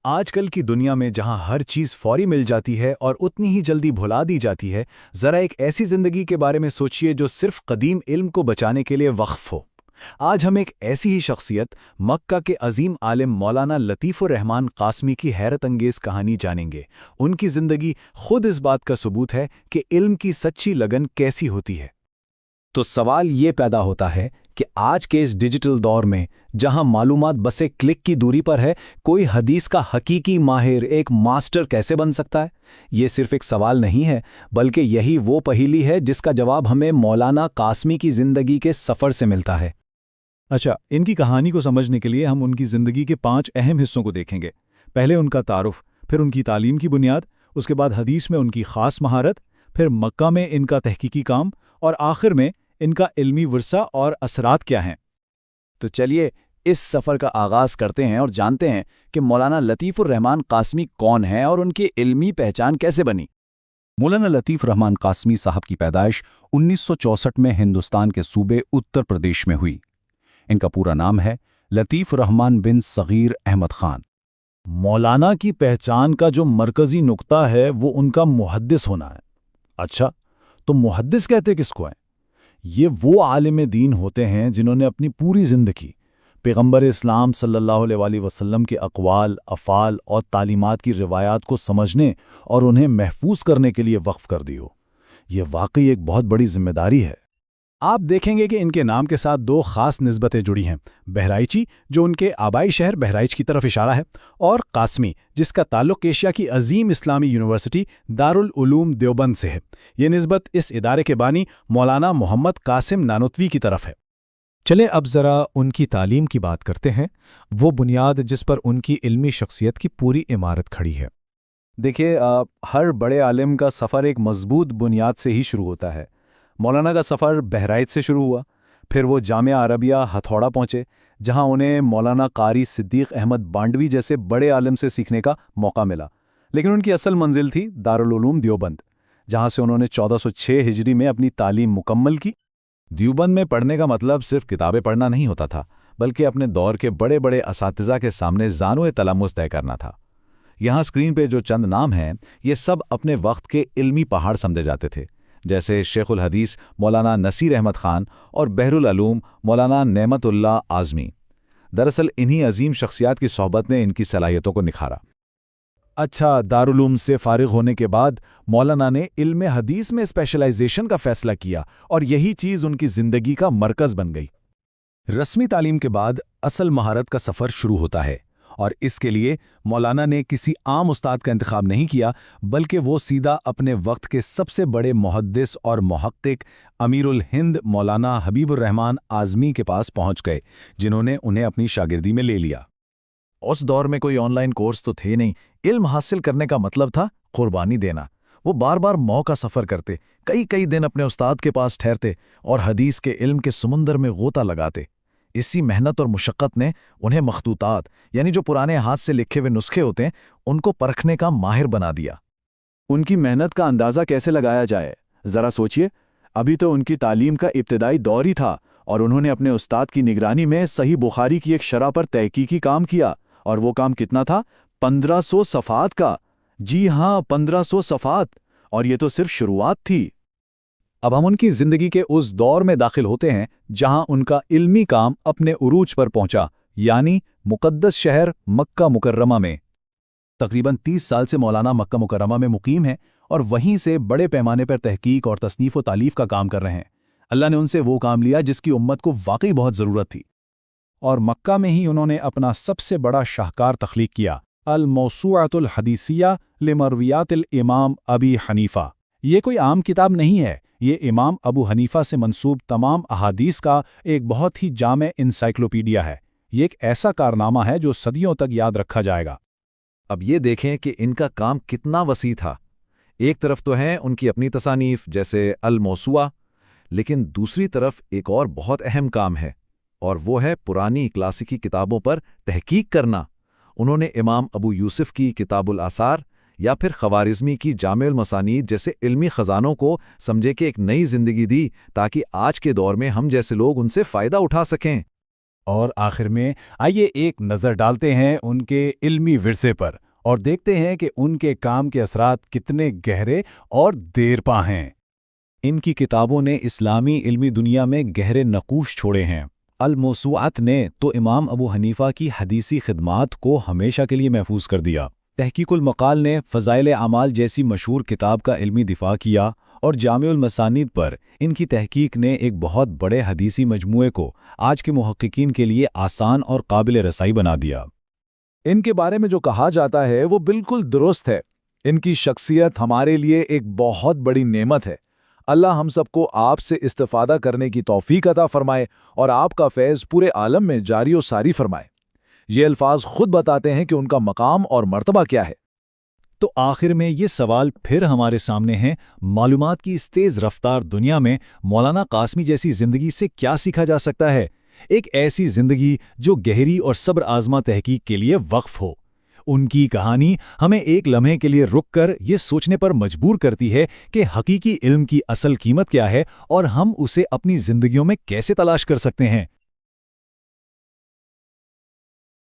آج کل کی دنیا میں جہاں ہر چیز فوری مل جاتی ہے اور اتنی ہی جلدی بھلا دی جاتی ہے، ذرا ایک ایسی زندگی کے بارے میں سوچئے جو صرف قدیم علم کو بچانے کے لیے وقف ہو۔ آج ہم ایک ایسی ہی شخصیت، مکہ کے عظیم عالم مولانا لطیف الرحمن قاسمی کی حیرت انگیز کہانی جانیں گے۔ ان کی زندگی خود اس بات کا ثبوت ہے کہ علم کی سچی لگن کیسی ہوتی ہے۔ تو سوال یہ پیدا ہوتا ہے کہ آج کے اس ڈیجیٹل دور میں جہاں معلومات بس ایک کلک کی دوری پر ہے، کوئی حدیث کا حقیقی ماہر، ایک ماسٹر کیسے بن سکتا ہے؟ یہ صرف ایک سوال نہیں ہے، بلکہ یہی وہ پہیلی ہے جس کا جواب ہمیں مولانا قاسمی کی زندگی کے سفر سے ملتا ہے۔ اچھا، ان کی کہانی کو سمجھنے کے لیے ہم ان کی زندگی کے 5 اہم حصوں کو دیکھیں گے۔ پہلے ان کا تعارف، پھر ان کی تعلیم کی بنیاد، اس کے بعد حدیث میں ان کی خاص مہارت، پھر مکہ میں ان کا تحقیقی کام، اور آخر میں ان کا علمی ورثہ اور اثرات کیا ہیں۔ تو چلیے اس سفر کا آغاز کرتے ہیں اور جانتے ہیں کہ مولانا لطیف الرحمن قاسمی کون ہیں اور ان کی علمی پہچان کیسے بنی۔ مولانا لطیف الرحمن قاسمی صاحب کی پیدائش 1964 میں ہندوستان کے صوبے اتر پردیش میں ہوئی۔ ان کا پورا نام ہے لطیف الرحمن بن صغیر احمد خان۔ مولانا کی پہچان کا جو مرکزی نقطہ ہے وہ ان کا محدث ہونا ہے۔ اچھا، تو محدث کہتے کس کو ہیں؟ یہ وہ عالم دین ہوتے ہیں جنہوں نے اپنی پوری زندگی پیغمبر اسلام صلی اللہ علیہ وسلم کے اقوال، افعال اور تعلیمات کی روایات کو سمجھنے اور انہیں محفوظ کرنے کے لیے وقف کر دی ہو۔ یہ واقعی ایک بہت بڑی ذمہ داری ہے۔ آپ دیکھیں گے کہ ان کے نام کے ساتھ 2 خاص نسبتیں جڑی ہیں: بہرائچی، جو ان کے آبائی شہر بہرائچ کی طرف اشارہ ہے، اور قاسمی، جس کا تعلق ایشیا کی عظیم اسلامی یونیورسٹی دارالعلوم دیوبند سے ہے۔ یہ نسبت اس ادارے کے بانی مولانا محمد قاسم نانوتوی کی طرف ہے۔ چلیں اب ذرا ان کی تعلیم کی بات کرتے ہیں، وہ بنیاد جس پر ان کی علمی شخصیت کی پوری عمارت کھڑی ہے۔ دیکھیے، ہر بڑے عالم کا سفر ایک مضبوط بنیاد سے ہی شروع ہوتا ہے۔ مولانا کا سفر بہرائچ سے شروع ہوا، پھر وہ جامعہ عربیہ ہتھوڑا پہنچے، جہاں انہیں مولانا قاری صدیق احمد بانڈوی جیسے بڑے عالم سے سیکھنے کا موقع ملا۔ لیکن ان کی اصل منزل تھی دارالعلوم دیوبند، جہاں سے انہوں نے 1406 ہجری میں اپنی تعلیم مکمل کی۔ دیوبند میں پڑھنے کا مطلب صرف کتابیں پڑھنا نہیں ہوتا تھا، بلکہ اپنے دور کے بڑے بڑے اساتذہ کے سامنے زانو تلمس طے کرنا تھا۔ یہاں اسکرین پہ جو چند نام ہیں، یہ سب اپنے وقت کے علمی پہاڑ سمجھے جاتے تھے، جیسے شیخ الحدیث مولانا نصیر احمد خان اور بحر العلوم مولانا نعمت اللہ اعظمی۔ دراصل انہی عظیم شخصیات کی صحبت نے ان کی صلاحیتوں کو نکھارا۔ اچھا، دارالعلوم سے فارغ ہونے کے بعد مولانا نے علم حدیث میں اسپیشلائزیشن کا فیصلہ کیا، اور یہی چیز ان کی زندگی کا مرکز بن گئی۔ رسمی تعلیم کے بعد اصل مہارت کا سفر شروع ہوتا ہے، اور اس کے لیے مولانا نے کسی عام استاد کا انتخاب نہیں کیا، بلکہ وہ سیدھا اپنے وقت کے سب سے بڑے محدث اور محقق امیر الہند مولانا حبیب الرحمن اعظمی کے پاس پہنچ گئے، جنہوں نے انہیں اپنی شاگردی میں لے لیا۔ اس دور میں کوئی آن لائن کورس تو تھے نہیں۔ علم حاصل کرنے کا مطلب تھا قربانی دینا۔ وہ بار بار مو کا سفر کرتے، کئی دن اپنے استاد کے پاس ٹھہرتے اور حدیث کے علم کے سمندر میں غوطہ لگاتے۔ اسی محنت اور مشقت نے انہیں مخطوطات، یعنی جو پرانے ہاتھ سے لکھے ہوئے نسخے ہوتے ہیں، ان کو پرکھنے کا ماہر بنا دیا۔ ان کی محنت کا اندازہ کیسے لگایا جائے؟ ذرا سوچئے، ابھی تو ان کی تعلیم کا ابتدائی دور ہی تھا، اور انہوں نے اپنے استاد کی نگرانی میں صحیح بخاری کی ایک شرح پر تحقیقی کام کیا، اور وہ کام کتنا تھا؟ 1500 صفحات کا۔ جی ہاں، 1500 صفحات، اور یہ تو صرف شروعات تھی۔ اب ہم ان کی زندگی کے اس دور میں داخل ہوتے ہیں جہاں ان کا علمی کام اپنے عروج پر پہنچا، یعنی مقدس شہر مکہ مکرمہ میں۔ تقریباً 30 سال سے مولانا مکہ مکرمہ میں مقیم ہیں، اور وہیں سے بڑے پیمانے پر تحقیق اور تصنیف و تالیف کا کام کر رہے ہیں۔ اللہ نے ان سے وہ کام لیا جس کی امت کو واقعی بہت ضرورت تھی، اور مکہ میں ہی انہوں نے اپنا سب سے بڑا شاہکار تخلیق کیا، الموسوعۃ الحدیثیہ لمرویات الامام ابی حنیفہ۔ یہ کوئی عام کتاب نہیں ہے، یہ امام ابو حنیفہ سے منسوب تمام احادیث کا ایک بہت ہی جامع انسائکلوپیڈیا ہے۔ یہ ایک ایسا کارنامہ ہے جو صدیوں تک یاد رکھا جائے گا۔ اب یہ دیکھیں کہ ان کا کام کتنا وسیع تھا۔ ایک طرف تو ہیں ان کی اپنی تصانیف جیسے الموسوعہ، لیکن دوسری طرف ایک اور بہت اہم کام ہے، اور وہ ہے پرانی کلاسیکی کتابوں پر تحقیق کرنا۔ انہوں نے امام ابو یوسف کی کتاب الآثار یا پھر خوارزمی کی جامع المسانید جیسے علمی خزانوں کو سمجھے کہ ایک نئی زندگی دی، تاکہ آج کے دور میں ہم جیسے لوگ ان سے فائدہ اٹھا سکیں۔ اور آخر میں آئیے ایک نظر ڈالتے ہیں ان کے علمی ورثے پر اور دیکھتے ہیں کہ ان کے کام کے اثرات کتنے گہرے اور دیرپا ہیں۔ ان کی کتابوں نے اسلامی علمی دنیا میں گہرے نقوش چھوڑے ہیں۔ الموسوعات نے تو امام ابو حنیفہ کی حدیثی خدمات کو ہمیشہ کے لیے محفوظ کر دیا۔ تحقیق المقال نے فضائل اعمال جیسی مشہور کتاب کا علمی دفاع کیا، اور جامع المسانید پر ان کی تحقیق نے ایک بہت بڑے حدیثی مجموعے کو آج کے محققین کے لیے آسان اور قابل رسائی بنا دیا۔ ان کے بارے میں جو کہا جاتا ہے وہ بالکل درست ہے۔ ان کی شخصیت ہمارے لیے ایک بہت بڑی نعمت ہے۔ اللہ ہم سب کو آپ سے استفادہ کرنے کی توفیق عطا فرمائے اور آپ کا فیض پورے عالم میں جاری و ساری فرمائے۔ یہ الفاظ خود بتاتے ہیں کہ ان کا مقام اور مرتبہ کیا ہے۔ تو آخر میں یہ سوال پھر ہمارے سامنے ہے، معلومات کی اس تیز رفتار دنیا میں مولانا قاسمی جیسی زندگی سے کیا سیکھا جا سکتا ہے؟ ایک ایسی زندگی جو گہری اور صبر آزما تحقیق کے لیے وقف ہو۔ ان کی کہانی ہمیں ایک لمحے کے لیے رک کر یہ سوچنے پر مجبور کرتی ہے کہ حقیقی علم کی اصل قیمت کیا ہے اور ہم اسے اپنی زندگیوں میں کیسے تلاش کر سکتے ہیں۔